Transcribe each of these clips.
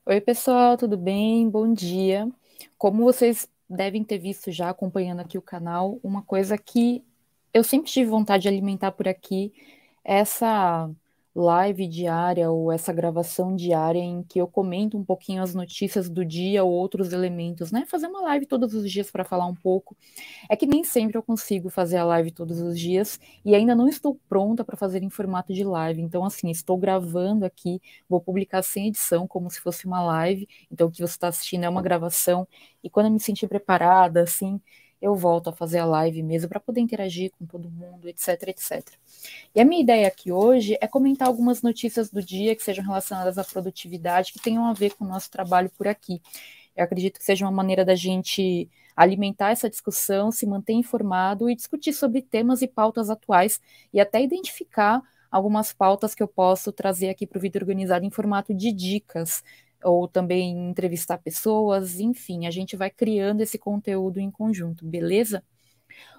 Oi, pessoal, tudo bem? Bom dia. Como vocês devem ter visto já acompanhando aqui o canal, uma coisa que eu sempre tive vontade de alimentar por aqui é essa live diária ou essa gravação diária em que eu comento um pouquinho as notícias do dia ou outros elementos, né? Fazer uma live todos os dias para falar um pouco. É que nem sempre eu consigo fazer a live todos os dias e ainda não estou pronta para fazer em formato de live. Então, assim, estou gravando aqui, vou publicar sem edição, como se fosse uma live. Então, o que você está assistindo é uma gravação. E quando eu me sentir preparada, assim, eu volto a fazer a live mesmo para poder interagir com todo mundo, etc, etc. E a minha ideia aqui hoje é comentar algumas notícias do dia que sejam relacionadas à produtividade, que tenham a ver com o nosso trabalho por aqui. Eu acredito que seja uma maneira da gente alimentar essa discussão, se manter informado e discutir sobre temas e pautas atuais e até identificar algumas pautas que eu posso trazer aqui para o Vida Organizada em formato de dicas ou também entrevistar pessoas, enfim, a gente vai criando esse conteúdo em conjunto, beleza?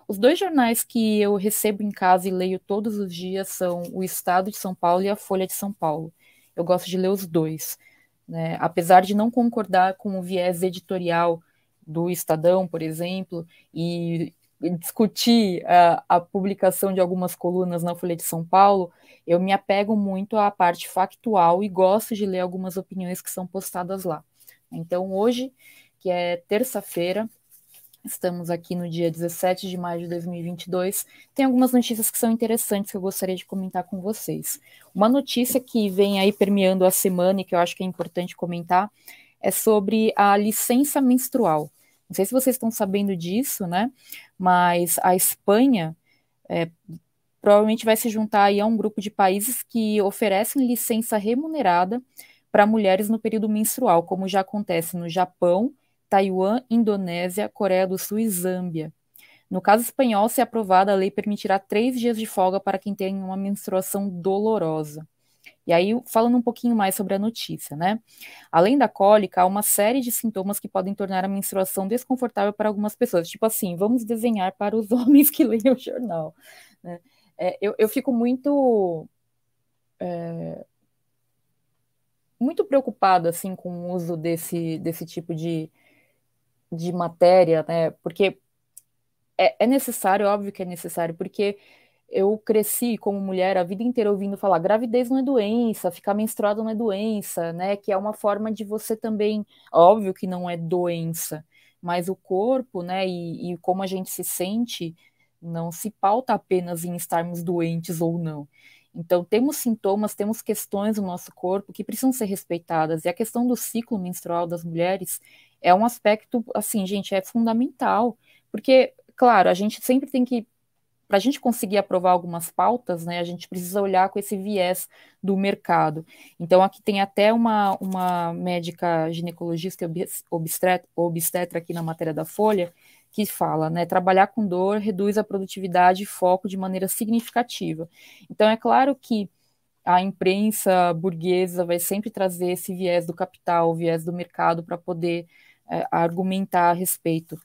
Os dois jornais que eu recebo em casa e leio todos os dias são o Estado de São Paulo e a Folha de São Paulo. Eu gosto de ler os dois, né? Apesar de não concordar com o viés editorial do Estadão, por exemplo, e discutir a publicação de algumas colunas na Folha de São Paulo, eu me apego muito à parte factual e gosto de ler algumas opiniões que são postadas lá. Então, hoje, que é terça-feira, estamos aqui no dia 17 de maio de 2022. Tem algumas notícias que são interessantes que eu gostaria de comentar com vocês. Uma notícia que vem aí permeando a semana e que eu acho que é importante comentar é sobre a licença menstrual. Não sei se vocês estão sabendo disso, né? Mas a Espanha provavelmente vai se juntar aí a um grupo de países que oferecem licença remunerada para mulheres no período menstrual, como já acontece no Japão, Taiwan, Indonésia, Coreia do Sul e Zâmbia. No caso espanhol, se aprovada, a lei permitirá 3 dias de folga para quem tem uma menstruação dolorosa. E aí, falando um pouquinho mais sobre a notícia, né? Além da cólica, há uma série de sintomas que podem tornar a menstruação desconfortável para algumas pessoas. Tipo assim, vamos desenhar para os homens que leem o jornal, né? Eu fico muito preocupada assim com o uso desse tipo de matéria, né? Porque é necessário, óbvio que é necessário, porque eu cresci como mulher a vida inteira ouvindo falar gravidez não é doença, ficar menstruada não é doença, né? Que é uma forma de você também, óbvio que não é doença, mas o corpo, né, e como a gente se sente, não se pauta apenas em estarmos doentes ou não. Então, temos sintomas, temos questões no nosso corpo que precisam ser respeitadas. E a questão do ciclo menstrual das mulheres é um aspecto, assim, gente, é fundamental. Porque, claro, a gente sempre tem que para a gente conseguir aprovar algumas pautas, né, a gente precisa olhar com esse viés do mercado. Então, aqui tem até uma médica ginecologista e obstetra aqui na matéria da Folha, que fala, né, trabalhar com dor reduz a produtividade e foco de maneira significativa. Então, é claro que a imprensa burguesa vai sempre trazer esse viés do capital, o viés do mercado, para poder argumentar a respeito.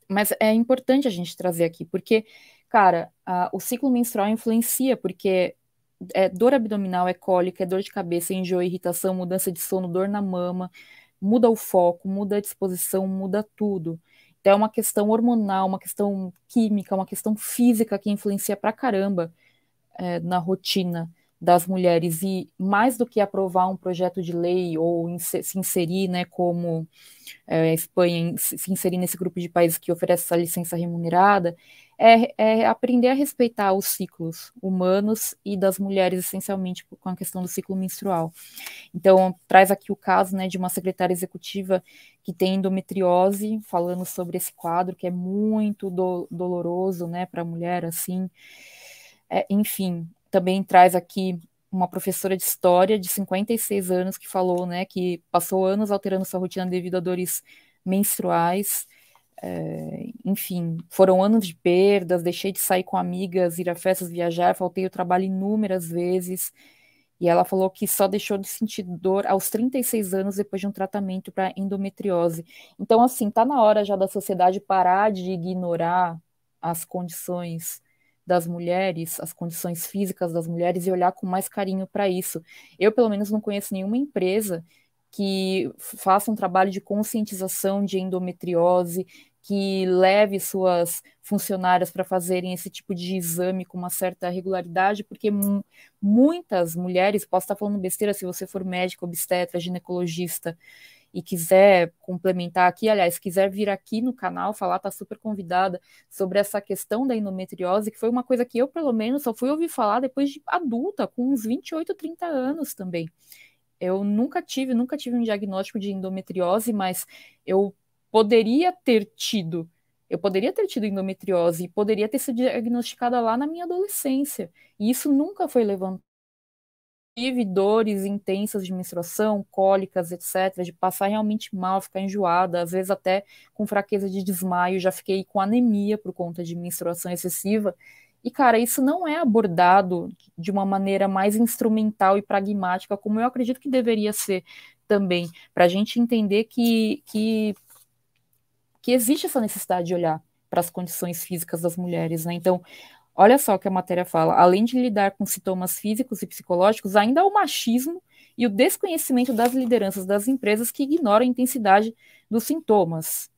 Mas é importante a gente trazer aqui, porque, cara, o ciclo menstrual influencia, porque dor abdominal, é cólica, é dor de cabeça, é enjoo, irritação, mudança de sono, dor na mama, muda o foco, muda a disposição, muda tudo. Então é uma questão hormonal, uma questão química, uma questão física que influencia pra caramba na rotina das mulheres. E mais do que aprovar um projeto de lei ou se inserir, né, como a Espanha se inserir nesse grupo de países que oferece essa licença remunerada, é aprender a respeitar os ciclos humanos e das mulheres, essencialmente com a questão do ciclo menstrual. Então, traz aqui o caso, né, de uma secretária executiva que tem endometriose, falando sobre esse quadro, que é muito doloroso, né, para a mulher, assim. Enfim, também traz aqui uma professora de história de 56 anos que falou, né, que passou anos alterando sua rotina devido a dores menstruais. Enfim, foram anos de perdas, deixei de sair com amigas, ir a festas, viajar, faltei o trabalho inúmeras vezes. E ela falou que só deixou de sentir dor aos 36 anos depois de um tratamento para endometriose. Então, assim, tá na hora já da sociedade parar de ignorar as condições das mulheres, as condições físicas das mulheres e olhar com mais carinho para isso. Eu, pelo menos, não conheço nenhuma empresa que faça um trabalho de conscientização de endometriose, que leve suas funcionárias para fazerem esse tipo de exame com uma certa regularidade, porque muitas mulheres, posso estar falando besteira se você for médico, obstetra, ginecologista, e quiser complementar aqui, aliás, quiser vir aqui no canal falar, tá super convidada sobre essa questão da endometriose, que foi uma coisa que eu, pelo menos, só fui ouvir falar depois de adulta, com uns 28, 30 anos também. Eu nunca tive um diagnóstico de endometriose, mas eu poderia ter tido, eu poderia ter tido endometriose e poderia ter sido diagnosticada lá na minha adolescência. E isso nunca foi levantado. Tive dores intensas de menstruação, cólicas, etc., de passar realmente mal, ficar enjoada, às vezes até com fraqueza de desmaio, já fiquei com anemia por conta de menstruação excessiva. E, cara, isso não é abordado de uma maneira mais instrumental e pragmática, como eu acredito que deveria ser também, para a gente entender que existe essa necessidade de olhar para as condições físicas das mulheres, né? Então, olha só o que a matéria fala. Além de lidar com sintomas físicos e psicológicos, ainda há o machismo e o desconhecimento das lideranças das empresas que ignoram a intensidade dos sintomas.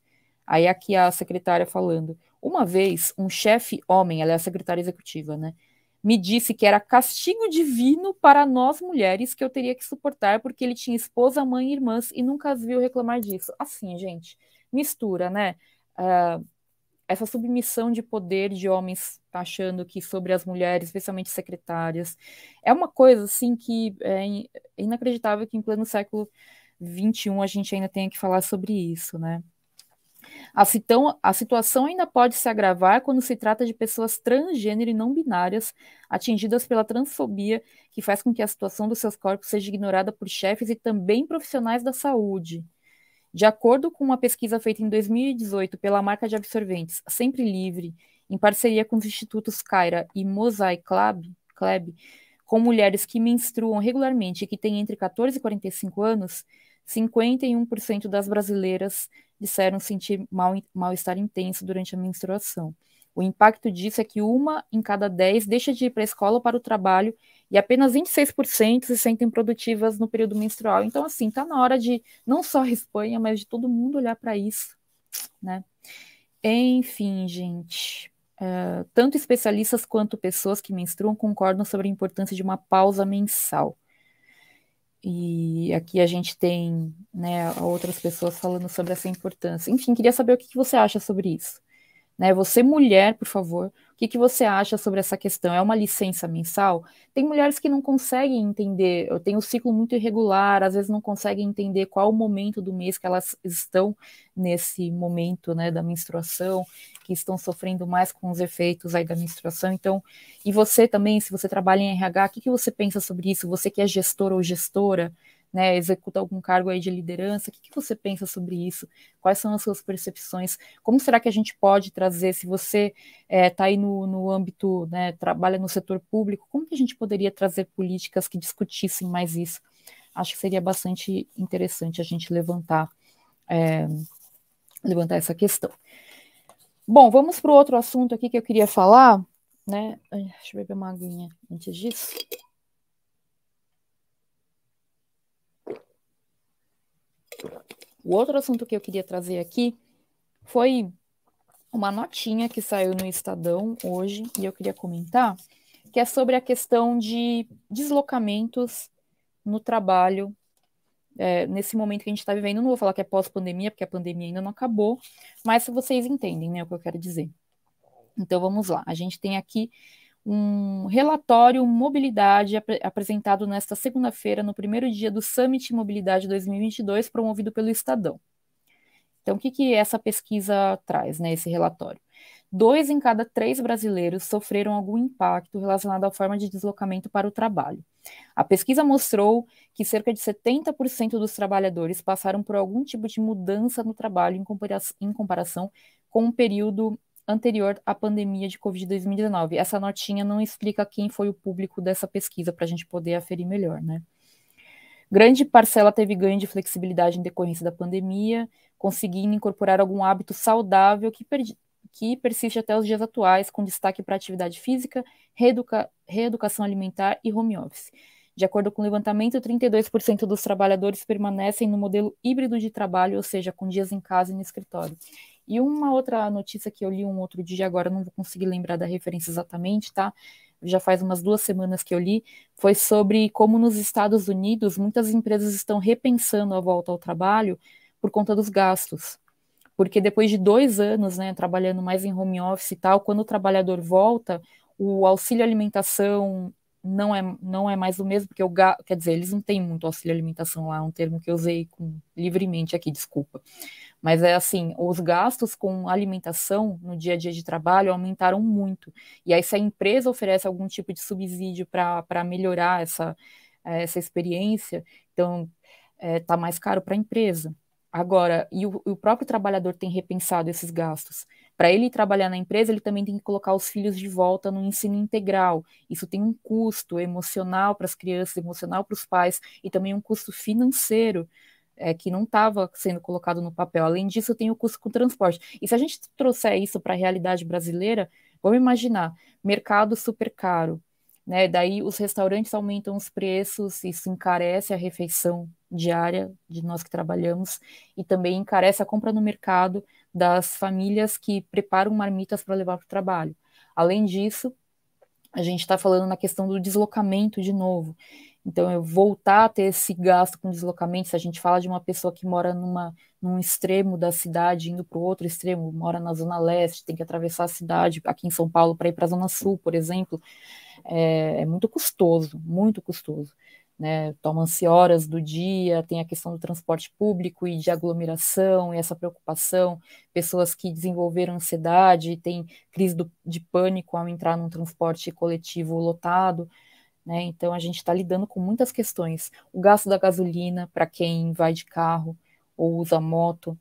Aí aqui a secretária falando. Uma vez, um chefe homem, ela é a secretária executiva, né? Me disse que era castigo divino para nós mulheres que eu teria que suportar porque ele tinha esposa, mãe e irmãs e nunca as viu reclamar disso. Assim, gente, mistura, né? Essa submissão de poder de homens achando que sobre as mulheres, especialmente secretárias, é uma coisa assim que é inacreditável que em pleno século XXI a gente ainda tenha que falar sobre isso, né? A situação ainda pode se agravar quando se trata de pessoas transgênero e não binárias atingidas pela transfobia, que faz com que a situação dos seus corpos seja ignorada por chefes e também profissionais da saúde. De acordo com uma pesquisa feita em 2018 pela marca de absorventes Sempre Livre, em parceria com os institutos Caira e Mosaic Club, com mulheres que menstruam regularmente e que têm entre 14 e 45 anos, 51% das brasileiras disseram sentir mal-estar intenso durante a menstruação. O impacto disso é que 1 em cada 10 deixa de ir para a escola ou para o trabalho e apenas 26% se sentem produtivas no período menstrual. Então, assim, está na hora de não só a Espanha, mas de todo mundo olhar para isso, né? Enfim, gente, tanto especialistas quanto pessoas que menstruam concordam sobre a importância de uma pausa mensal. E aqui a gente tem, né, outras pessoas falando sobre essa importância. Enfim, queria saber o que você acha sobre isso. Né? Você, mulher, por favor, o que você acha sobre essa questão? É uma licença mensal? Tem mulheres que não conseguem entender, eu tenho um ciclo muito irregular, às vezes não conseguem entender qual o momento do mês que elas estão nesse momento, né, da menstruação, que estão sofrendo mais com os efeitos aí da menstruação. Então, e você também, se você trabalha em RH, o que você pensa sobre isso? Você que é gestor ou gestora, né, executa algum cargo aí de liderança, o que você pensa sobre isso? Quais são as suas percepções? Como será que a gente pode trazer, se você está aí no âmbito, né, trabalha no setor público, como que a gente poderia trazer políticas que discutissem mais isso? Acho que seria bastante interessante a gente levantar essa questão. Bom, vamos para o outro assunto aqui que eu queria falar, né? Deixa eu beber uma aguinha antes disso. O outro assunto que eu queria trazer aqui foi uma notinha que saiu no Estadão hoje, e eu queria comentar, que é sobre a questão de deslocamentos no trabalho, nesse momento que a gente está vivendo. Não vou falar que é pós-pandemia, porque a pandemia ainda não acabou, mas vocês entendem, né, o que eu quero dizer. Então, vamos lá. A gente tem aqui um relatório mobilidade apresentado nesta segunda-feira, no primeiro dia do Summit Mobilidade 2022, promovido pelo Estadão. Então, o que essa pesquisa traz, né, esse relatório? 2 em cada 3 brasileiros sofreram algum impacto relacionado à forma de deslocamento para o trabalho. A pesquisa mostrou que cerca de 70% dos trabalhadores passaram por algum tipo de mudança no trabalho em comparação com o período anterior à pandemia de Covid 2019. Essa notinha não explica quem foi o público dessa pesquisa, para a gente poder aferir melhor, né? Grande parcela teve ganho de flexibilidade em decorrência da pandemia, conseguindo incorporar algum hábito saudável que persiste até os dias atuais, com destaque para atividade física, reeducação alimentar e home office. De acordo com o levantamento, 32% dos trabalhadores permanecem no modelo híbrido de trabalho, ou seja, com dias em casa e no escritório. E uma outra notícia que eu li um outro dia, agora não vou conseguir lembrar da referência exatamente, tá? Já faz umas 2 semanas que eu li, foi sobre como nos Estados Unidos muitas empresas estão repensando a volta ao trabalho por conta dos gastos. Porque depois de 2 anos, né, trabalhando mais em home office e tal, quando o trabalhador volta, o auxílio alimentação não é mais o mesmo, porque quer dizer, eles não têm muito auxílio alimentação lá, é um termo que eu usei livremente aqui, desculpa. Mas é assim, os gastos com alimentação no dia a dia de trabalho aumentaram muito. E aí, se a empresa oferece algum tipo de subsídio para melhorar essa experiência, então está mais caro para a empresa. Agora, o próprio trabalhador tem repensado esses gastos. Para ele trabalhar na empresa, ele também tem que colocar os filhos de volta no ensino integral. Isso tem um custo emocional para as crianças, emocional para os pais, e também um custo financeiro que não estava sendo colocado no papel. Além disso, tem o custo com transporte. E se a gente trouxer isso para a realidade brasileira, vamos imaginar, mercado super caro, né? Daí os restaurantes aumentam os preços, isso encarece a refeição diária de nós que trabalhamos e também encarece a compra no mercado das famílias que preparam marmitas para levar para o trabalho. Além disso, a gente está falando na questão do deslocamento de novo. Então, eu voltar a ter esse gasto com deslocamento, se a gente fala de uma pessoa que mora num extremo da cidade, indo para o outro extremo, mora na Zona Leste, tem que atravessar a cidade, aqui em São Paulo, para ir para a Zona Sul, por exemplo, é muito custoso, muito custoso. Né? Tomam-se horas do dia, tem a questão do transporte público e de aglomeração, e essa preocupação, pessoas que desenvolveram ansiedade, têm crise de pânico ao entrar num transporte coletivo lotado, né? Então a gente está lidando com muitas questões. O gasto da gasolina para quem vai de carro ou usa moto.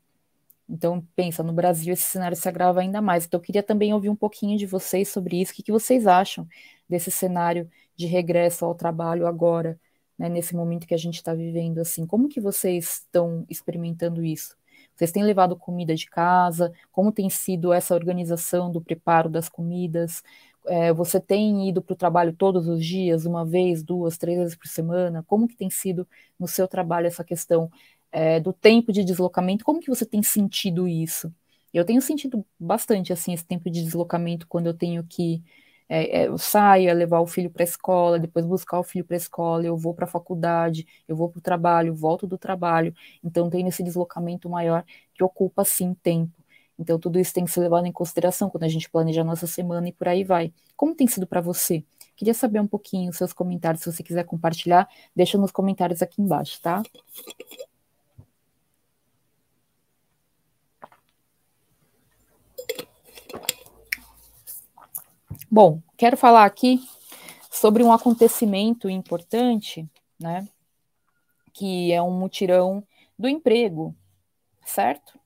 Então, pensa, no Brasil esse cenário se agrava ainda mais. Então, eu queria também ouvir um pouquinho de vocês sobre isso. O que vocês acham desse cenário de regresso ao trabalho agora, né, nesse momento que a gente está vivendo, assim? Como que vocês estão experimentando isso? Vocês têm levado comida de casa? Como tem sido essa organização do preparo das comidas? Você tem ido para o trabalho todos os dias, uma vez, duas, três vezes por semana? Como que tem sido no seu trabalho essa questão do tempo de deslocamento? Como que você tem sentido isso? Eu tenho sentido bastante, assim, esse tempo de deslocamento quando eu tenho que eu saio, levar o filho para a escola, depois buscar o filho para a escola, eu vou para a faculdade, eu vou para o trabalho, volto do trabalho, então tem esse deslocamento maior que ocupa, sim, tempo. Então tudo isso tem que ser levado em consideração quando a gente planeja a nossa semana e por aí vai. Como tem sido para você? Queria saber um pouquinho os seus comentários, se você quiser compartilhar, deixa nos comentários aqui embaixo, tá? Bom, quero falar aqui sobre um acontecimento importante, né, que é um mutirão do emprego, certo?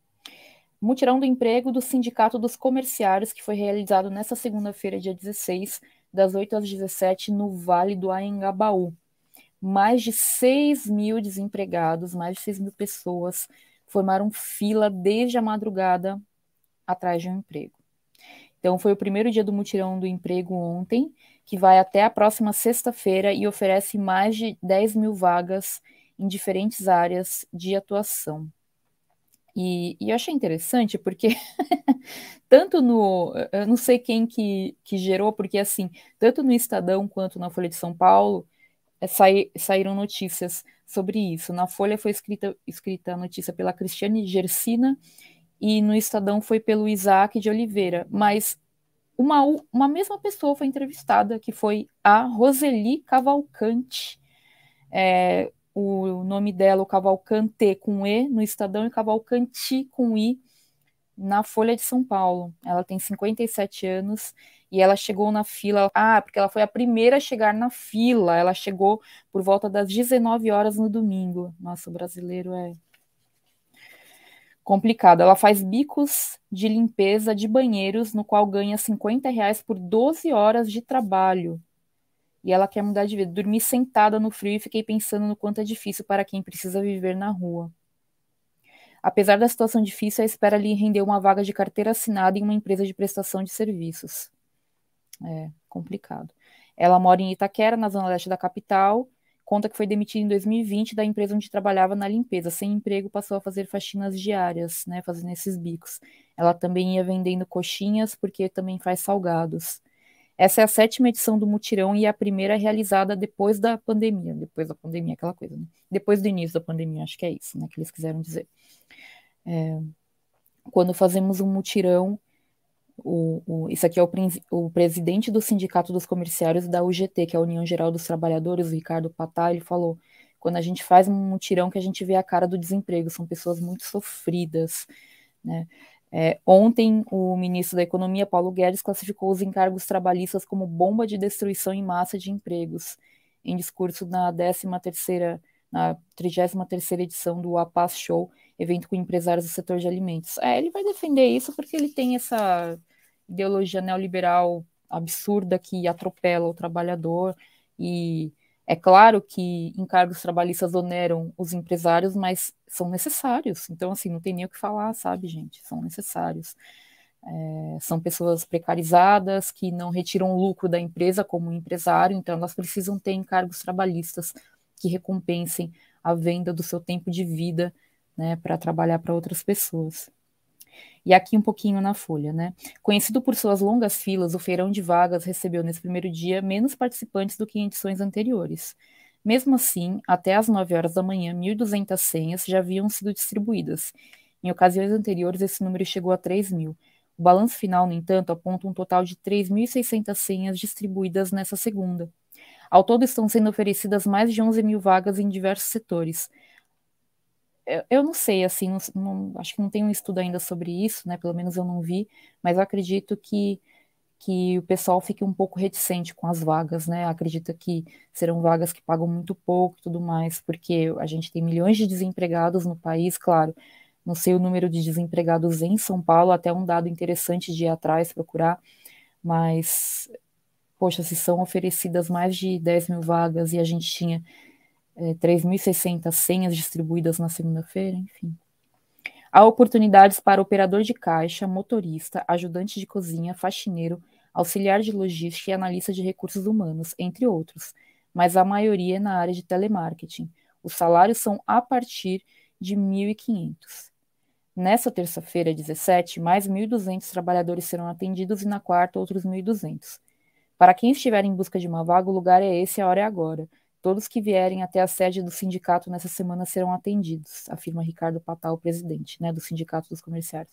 Mutirão do emprego do Sindicato dos Comerciários, que foi realizado nesta segunda-feira, dia 16, das 8 às 17, no Vale do Anhangabaú. Mais de 6 mil desempregados, mais de 6 mil pessoas formaram fila desde a madrugada atrás de um emprego. Então, foi o primeiro dia do mutirão do emprego ontem, que vai até a próxima sexta-feira e oferece mais de 10 mil vagas em diferentes áreas de atuação. E eu achei interessante porque tanto eu não sei quem que gerou, porque assim, tanto no Estadão quanto na Folha de São Paulo, saíram notícias sobre isso. Na Folha foi escrita a notícia pela Cristiane Gersina e no Estadão foi pelo Isaac de Oliveira, mas uma mesma pessoa foi entrevistada, que foi a Roseli Cavalcante. O nome dela, o Cavalcante com E no Estadão e Cavalcanti com I na Folha de São Paulo. Ela tem 57 anos e ela chegou na fila, porque ela foi a primeira a chegar na fila, ela chegou por volta das 19 horas no domingo. Nossa, o brasileiro é complicado. Ela faz bicos de limpeza de banheiros, no qual ganha R$ 50 por 12 horas de trabalho. E ela quer mudar de vida. Dormi sentada no frio e fiquei pensando no quanto é difícil para quem precisa viver na rua. Apesar da situação difícil, a espera lhe rendeu uma vaga de carteira assinada em uma empresa de prestação de serviços. É complicado. Ela mora em Itaquera, na zona leste da capital, conta que foi demitida em 2020 da empresa onde trabalhava na limpeza. Sem emprego, passou a fazer faxinas diárias, né, fazendo esses bicos. Ela também ia vendendo coxinhas, porque também faz salgados. Essa é a 7ª edição do mutirão e a primeira realizada depois da pandemia. Depois da pandemia, aquela coisa, né? Depois do início da pandemia, acho que é isso, né, que eles quiseram dizer. Quando fazemos um mutirão, isso aqui é o presidente do Sindicato dos Comerciários da UGT, que é a União Geral dos Trabalhadores, o Ricardo Patá, ele falou, quando a gente faz um mutirão que a gente vê a cara do desemprego, são pessoas muito sofridas, né? Ontem, o ministro da Economia, Paulo Guedes, classificou os encargos trabalhistas como bomba de destruição em massa de empregos, em discurso na 33ª edição do A Paz Show, evento com empresários do setor de alimentos. Ele vai defender isso porque ele tem essa ideologia neoliberal absurda que atropela o trabalhador, e é claro que encargos trabalhistas oneram os empresários, mas são necessários. Então, assim, não tem nem o que falar, sabe, gente? São necessários. São pessoas precarizadas que não retiram lucro da empresa como empresário, então elas precisam ter encargos trabalhistas que recompensem a venda do seu tempo de vida, né, para trabalhar para outras pessoas. E aqui um pouquinho na folha, né? Conhecido por suas longas filas, o feirão de vagas recebeu nesse primeiro dia menos participantes do que em edições anteriores. Mesmo assim, até às 9 horas da manhã, 1.200 senhas já haviam sido distribuídas. Em ocasiões anteriores, esse número chegou a 3.000. O balanço final, no entanto, aponta um total de 3.600 senhas distribuídas nessa segunda. Ao todo, estão sendo oferecidas mais de 11.000 vagas em diversos setores. Eu não sei, assim, acho que não tem um estudo ainda sobre isso, né? Pelo menos eu não vi, mas eu acredito que o pessoal fique um pouco reticente com as vagas, né? Acredita que serão vagas que pagam muito pouco e tudo mais, porque a gente tem milhões de desempregados no país, claro. Não sei o número de desempregados em São Paulo, até um dado interessante de ir atrás procurar, mas, poxa, se são oferecidas mais de 10.000 vagas e a gente tinha 3.600 senhas distribuídas na segunda-feira, enfim. Há oportunidades para operador de caixa, motorista, ajudante de cozinha, faxineiro, auxiliar de logística e analista de recursos humanos, entre outros, mas a maioria é na área de telemarketing. Os salários são a partir de 1.500. Nessa terça-feira, 17, mais 1.200 trabalhadores serão atendidos e na quarta outros 1.200. Para quem estiver em busca de uma vaga, o lugar é esse, a hora é agora. Todos que vierem até a sede do sindicato nessa semana serão atendidos, afirma Ricardo Patá, o presidente, né, do Sindicato dos Comerciários.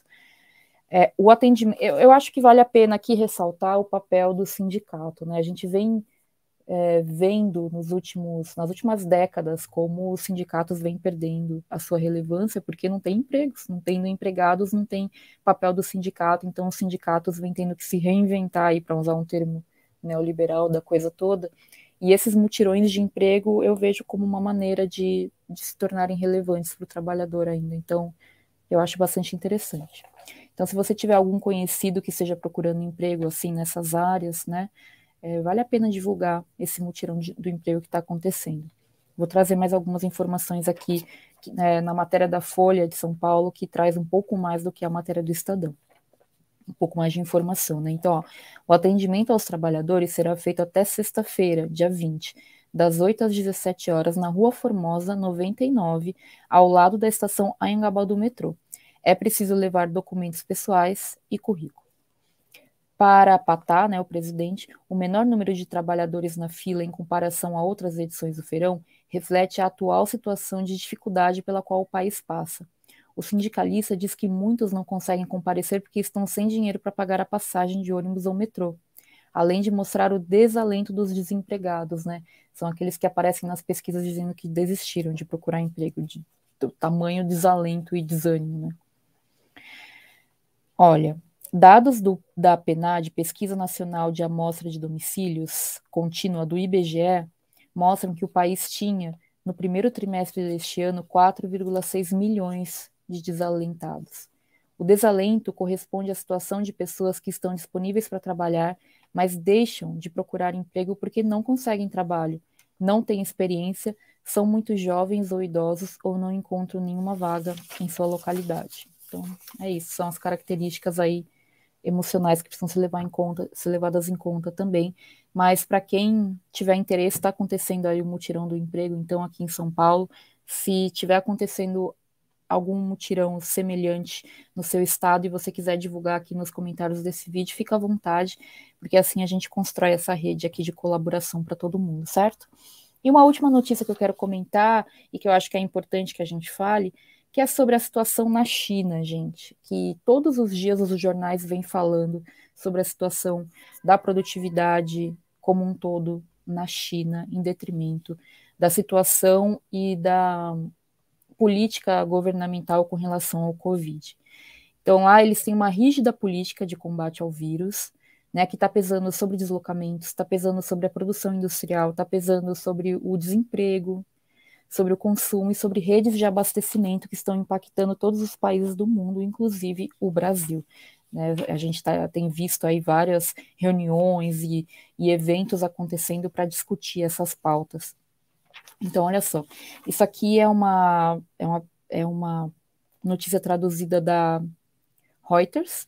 O atendimento, eu acho que vale a pena aqui ressaltar o papel do sindicato, né? A gente vem vendo nas últimas décadas como os sindicatos vêm perdendo a sua relevância porque não tem empregos, não tendo empregados, não tem papel do sindicato, então os sindicatos vêm tendo que se reinventar aí, para usar um termo neoliberal da coisa toda, e esses mutirões de emprego eu vejo como uma maneira de se tornarem relevantes para o trabalhador ainda, então eu acho bastante interessante. Então, se você tiver algum conhecido que esteja procurando emprego assim nessas áreas, né, vale a pena divulgar esse mutirão do emprego que está acontecendo. Vou trazer mais algumas informações aqui na matéria da Folha de São Paulo, que traz um pouco mais do que a matéria do Estadão. Um pouco mais de informação, né? Então, ó, o atendimento aos trabalhadores será feito até sexta-feira, dia 20, das 8 às 17 horas, na Rua Formosa, 99, ao lado da estação Anhangabaú do metrô. É preciso levar documentos pessoais e currículo. Para Patá, né, o presidente, o menor número de trabalhadores na fila em comparação a outras edições do feirão reflete a atual situação de dificuldade pela qual o país passa. O sindicalista diz que muitos não conseguem comparecer porque estão sem dinheiro para pagar a passagem de ônibus ou metrô, além de mostrar o desalento dos desempregados, né? São aqueles que aparecem nas pesquisas dizendo que desistiram de procurar emprego, do tamanho desalento e desânimo, né? Olha, dados da PNAD, Pesquisa Nacional de Amostra de Domicílios Contínua do IBGE, mostram que o país tinha, no primeiro trimestre deste ano, 4,6 milhões de desalentados. O desalento corresponde à situação de pessoas que estão disponíveis para trabalhar, mas deixam de procurar emprego porque não conseguem trabalho, não têm experiência, são muito jovens ou idosos ou não encontram nenhuma vaga em sua localidade. Então, é isso, são as características aí emocionais que precisam ser levadas em conta também mas para quem tiver interesse, está acontecendo aí o mutirão do emprego, então aqui em São Paulo, se tiver acontecendo algum mutirão semelhante no seu estado e você quiser divulgar aqui nos comentários desse vídeo, fica à vontade, porque assim a gente constrói essa rede aqui de colaboração para todo mundo, certo? E uma última notícia que eu quero comentar e que eu acho que é importante que a gente fale, que é sobre a situação na China, gente, que todos os dias os jornais vêm falando sobre a situação da produtividade como um todo na China, em detrimento da situação e da política governamental com relação ao Covid. Então, lá eles têm uma rígida política de combate ao vírus, né, que está pesando sobre deslocamentos, está pesando sobre a produção industrial, está pesando sobre o desemprego, sobre o consumo e sobre redes de abastecimento que estão impactando todos os países do mundo, inclusive o Brasil. Né? A gente tem visto aí várias reuniões e eventos acontecendo para discutir essas pautas. Então, olha só, isso aqui é uma notícia traduzida da Reuters.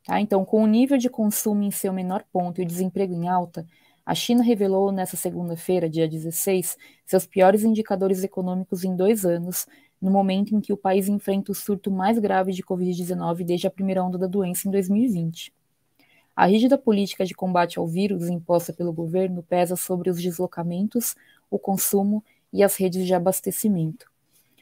Tá? Então, com o nível de consumo em seu menor ponto e o desemprego em alta, a China revelou nesta segunda-feira, dia 16, seus piores indicadores econômicos em 2 anos, no momento em que o país enfrenta o surto mais grave de Covid-19 desde a primeira onda da doença em 2020. A rígida política de combate ao vírus imposta pelo governo pesa sobre os deslocamentos, o consumo e as redes de abastecimento.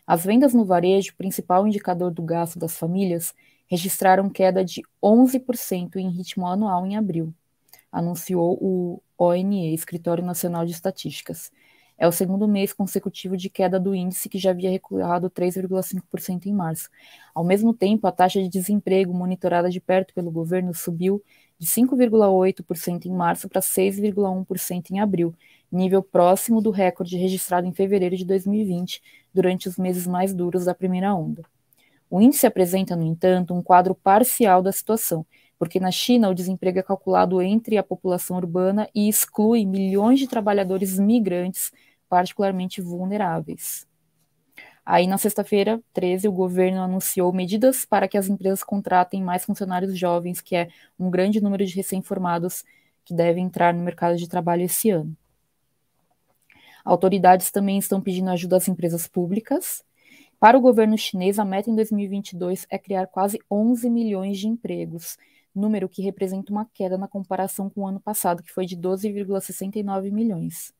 As vendas no varejo, principal indicador do gasto das famílias, registraram queda de 11% em ritmo anual em abril, anunciou o ONE, Escritório Nacional de Estatísticas. É o segundo mês consecutivo de queda do índice, que já havia recuado 3,5% em março. Ao mesmo tempo, a taxa de desemprego, monitorada de perto pelo governo, subiu de 5,8% em março para 6,1% em abril, nível próximo do recorde registrado em fevereiro de 2020, durante os meses mais duros da primeira onda. O índice apresenta, no entanto, um quadro parcial da situação, porque na China o desemprego é calculado entre a população urbana e exclui milhões de trabalhadores migrantes particularmente vulneráveis. Aí, na sexta-feira, 13, o governo anunciou medidas para que as empresas contratem mais funcionários jovens, que é um grande número de recém-formados que devem entrar no mercado de trabalho esse ano. Autoridades também estão pedindo ajuda às empresas públicas. Para o governo chinês, a meta em 2022 é criar quase 11 milhões de empregos, número que representa uma queda na comparação com o ano passado, que foi de 12,69 milhões.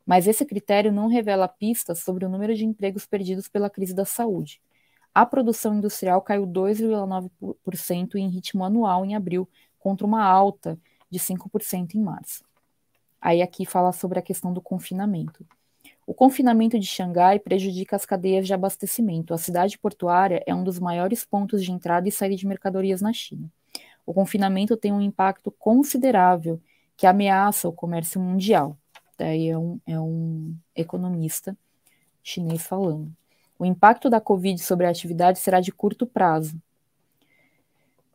Mas esse critério não revela pistas sobre o número de empregos perdidos pela crise da saúde. A produção industrial caiu 2,9% em ritmo anual em abril, contra uma alta de 5% em março. Aí aqui fala sobre a questão do confinamento. O confinamento de Xangai prejudica as cadeias de abastecimento. A cidade portuária é um dos maiores pontos de entrada e saída de mercadorias na China. O confinamento tem um impacto considerável que ameaça o comércio mundial. Daí é um economista chinês falando. O impacto da Covid sobre a atividade será de curto prazo.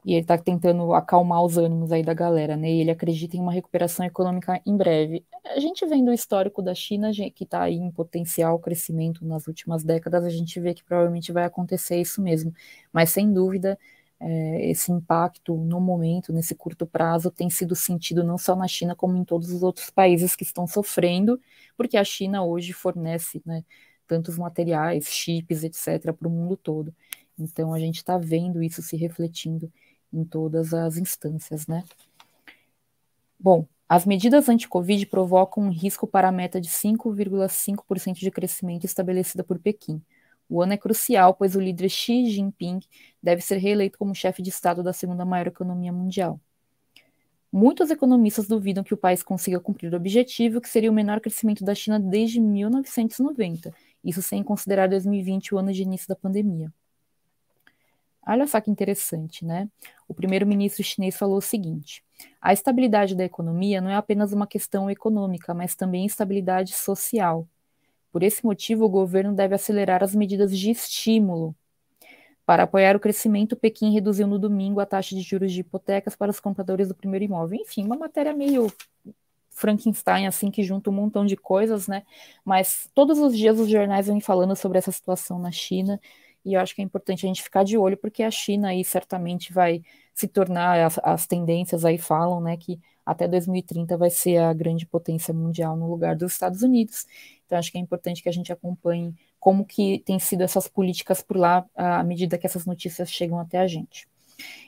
E ele está tentando acalmar os ânimos aí da galera, né? E ele acredita em uma recuperação econômica em breve. A gente vendo o histórico da China, que está aí em potencial crescimento nas últimas décadas, a gente vê que provavelmente vai acontecer isso mesmo. Mas, sem dúvida, esse impacto no momento, nesse curto prazo, tem sido sentido não só na China, como em todos os outros países que estão sofrendo, porque a China hoje fornece, né, tantos materiais, chips, etc., para o mundo todo. Então, a gente está vendo isso se refletindo em todas as instâncias, né? Bom, as medidas anti-Covid provocam um risco para a meta de 5,5% de crescimento estabelecida por Pequim. O ano é crucial, pois o líder Xi Jinping deve ser reeleito como chefe de Estado da segunda maior economia mundial. Muitos economistas duvidam que o país consiga cumprir o objetivo, que seria o menor crescimento da China desde 1990, isso sem considerar 2020, o ano de início da pandemia. Olha só que interessante, né? O primeiro-ministro chinês falou o seguinte: a estabilidade da economia não é apenas uma questão econômica, mas também estabilidade social. Por esse motivo, o governo deve acelerar as medidas de estímulo. Para apoiar o crescimento, Pequim reduziu no domingo a taxa de juros de hipotecas para os compradores do primeiro imóvel. Enfim, uma matéria meio Frankenstein, assim, que junta um montão de coisas, né? Mas todos os dias os jornais vêm falando sobre essa situação na China, e eu acho que é importante a gente ficar de olho, porque a China aí certamente vai se tornar, as tendências aí falam, né, que até 2030 vai ser a grande potência mundial no lugar dos Estados Unidos. Então, acho que é importante que a gente acompanhe como que tem sido essas políticas por lá, à medida que essas notícias chegam até a gente.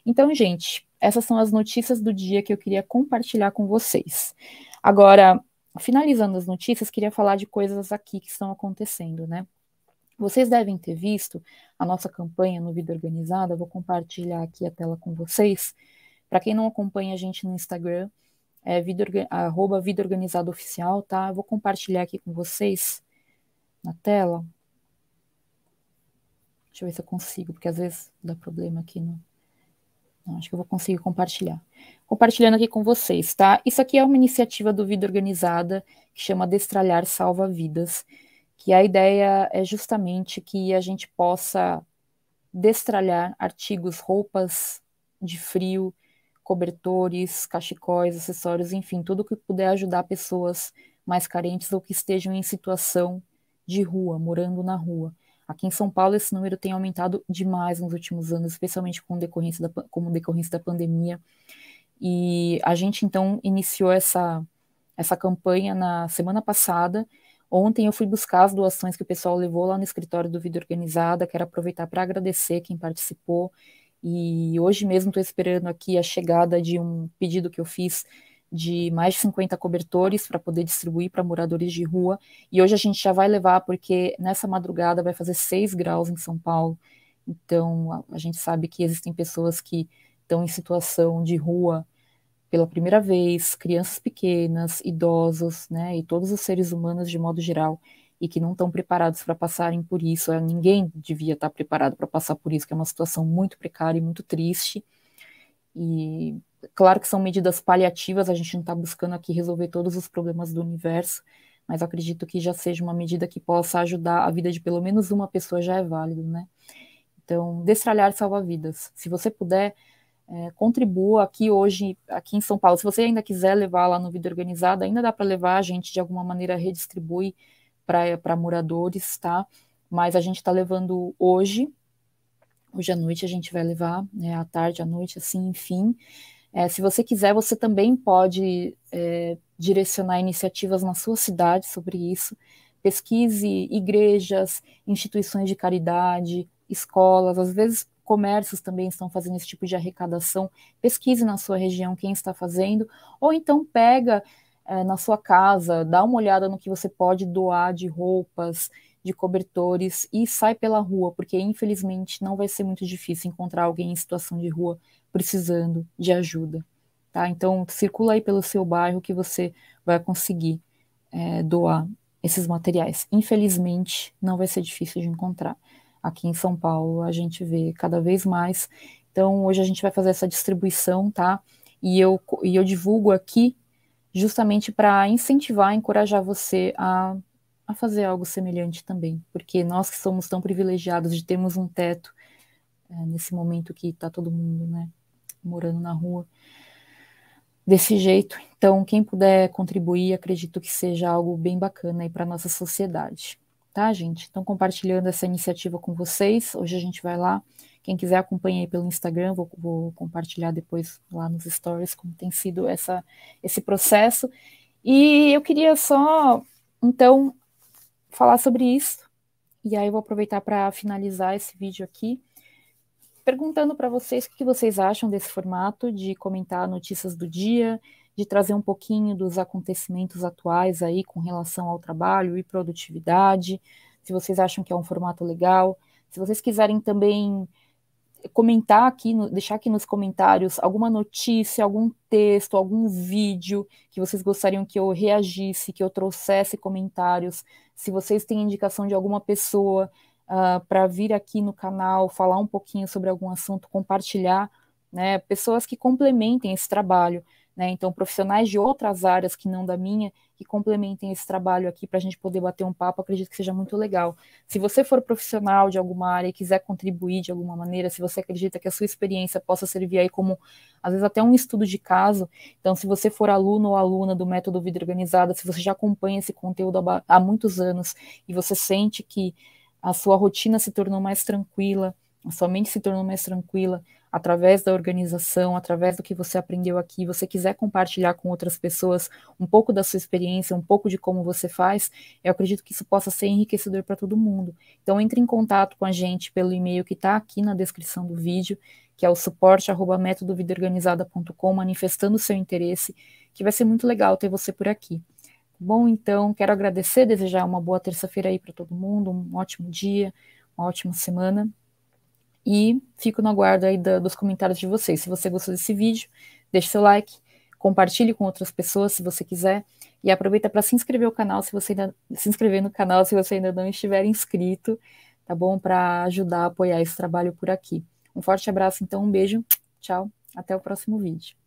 Então, gente, essas são as notícias do dia que eu queria compartilhar com vocês. Agora, finalizando as notícias, queria falar de coisas aqui que estão acontecendo, né? Vocês devem ter visto a nossa campanha no Vida Organizada, vou compartilhar aqui a tela com vocês. Para quem não acompanha a gente no Instagram, é Vida Organizada Oficial, tá? Eu vou compartilhar aqui com vocês na tela. Deixa eu ver se eu consigo, porque às vezes dá problema aqui no... Não, acho que eu vou conseguir compartilhar. Compartilhando aqui com vocês, tá? Isso aqui é uma iniciativa do Vida Organizada, que chama Destralhar Salva Vidas, que a ideia é justamente que a gente possa destralhar artigos, roupas de frio, cobertores, cachecóis, acessórios, enfim, tudo que puder ajudar pessoas mais carentes ou que estejam em situação de rua, morando na rua. Aqui em São Paulo esse número tem aumentado demais nos últimos anos, especialmente como decorrência da pandemia. E a gente então iniciou essa campanha na semana passada. Ontem eu fui buscar as doações que o pessoal levou lá no escritório do Vida Organizada, quero aproveitar para agradecer quem participou, e hoje mesmo estou esperando aqui a chegada de um pedido que eu fiz de mais de 50 cobertores para poder distribuir para moradores de rua, e hoje a gente já vai levar, porque nessa madrugada vai fazer 6 graus em São Paulo, então a gente sabe que existem pessoas que estão em situação de rua pela primeira vez, crianças pequenas, idosos, né, e todos os seres humanos de modo geral, e que não estão preparados para passarem por isso. Ninguém devia estar preparado para passar por isso, que é uma situação muito precária e muito triste. E claro que são medidas paliativas, a gente não está buscando aqui resolver todos os problemas do universo, mas acredito que já seja uma medida que possa ajudar a vida de pelo menos uma pessoa, já é válido, né? Então, destralhar salva vidas. Se você puder, contribua aqui hoje, aqui em São Paulo. Se você ainda quiser levar lá no Vida Organizada, ainda dá para levar, a gente de alguma maneira redistribui para moradores, tá? Mas a gente está levando hoje à noite a gente vai levar, né, à tarde, à noite, assim, enfim. Se você quiser, você também pode direcionar iniciativas na sua cidade sobre isso. Pesquise igrejas, instituições de caridade, escolas, às vezes comércios também estão fazendo esse tipo de arrecadação. Pesquise na sua região quem está fazendo, ou então pega na sua casa, dá uma olhada no que você pode doar de roupas, de cobertores e sai pela rua, porque infelizmente não vai ser muito difícil encontrar alguém em situação de rua precisando de ajuda, tá? Então circula aí pelo seu bairro que você vai conseguir doar esses materiais. Infelizmente não vai ser difícil de encontrar. Aqui em São Paulo a gente vê cada vez mais. Então hoje a gente vai fazer essa distribuição, tá? E eu divulgo aqui justamente para incentivar, encorajar você a fazer algo semelhante também, porque nós que somos tão privilegiados de termos um teto nesse momento que está todo mundo, né, morando na rua desse jeito. Então, quem puder contribuir, acredito que seja algo bem bacana aí para nossa sociedade, tá, gente? Então, compartilhando essa iniciativa com vocês. Hoje a gente vai lá. Quem quiser acompanha aí pelo Instagram, vou compartilhar depois lá nos stories como tem sido esse processo. E eu queria só, então, falar sobre isso. E aí eu vou aproveitar para finalizar esse vídeo aqui, perguntando para vocês o que vocês acham desse formato de comentar notícias do dia, de trazer um pouquinho dos acontecimentos atuais aí com relação ao trabalho e produtividade, se vocês acham que é um formato legal. Se vocês quiserem também comentar aqui, deixar aqui nos comentários alguma notícia, algum texto, algum vídeo que vocês gostariam que eu reagisse, que eu trouxesse comentários, se vocês têm indicação de alguma pessoa para vir aqui no canal, falar um pouquinho sobre algum assunto, compartilhar, né, pessoas que complementem esse trabalho, né, então profissionais de outras áreas que não da minha, que complementem esse trabalho aqui para a gente poder bater um papo, acredito que seja muito legal. Se você for profissional de alguma área e quiser contribuir de alguma maneira, se você acredita que a sua experiência possa servir aí como, às vezes até um estudo de caso, então se você for aluno ou aluna do Método Vida Organizada, se você já acompanha esse conteúdo há muitos anos e você sente que a sua rotina se tornou mais tranquila, A sua mente se tornou mais tranquila através da organização, através do que você aprendeu aqui, você quiser compartilhar com outras pessoas um pouco da sua experiência, um pouco de como você faz, eu acredito que isso possa ser enriquecedor para todo mundo. Então entre em contato com a gente pelo e-mail que está aqui na descrição do vídeo, que é o suporte@metodovidaorganizada.com, manifestando o seu interesse, que vai ser muito legal ter você por aqui. Bom, então, quero agradecer, desejar uma boa terça-feira aí para todo mundo, um ótimo dia, uma ótima semana, e fico no aguardo aí dos comentários de vocês. Se você gostou desse vídeo, deixe seu like, compartilhe com outras pessoas se você quiser, e aproveita para se inscrever no canal se você ainda não estiver inscrito, tá bom? Para ajudar a apoiar esse trabalho por aqui. Um forte abraço, então, um beijo, tchau, até o próximo vídeo.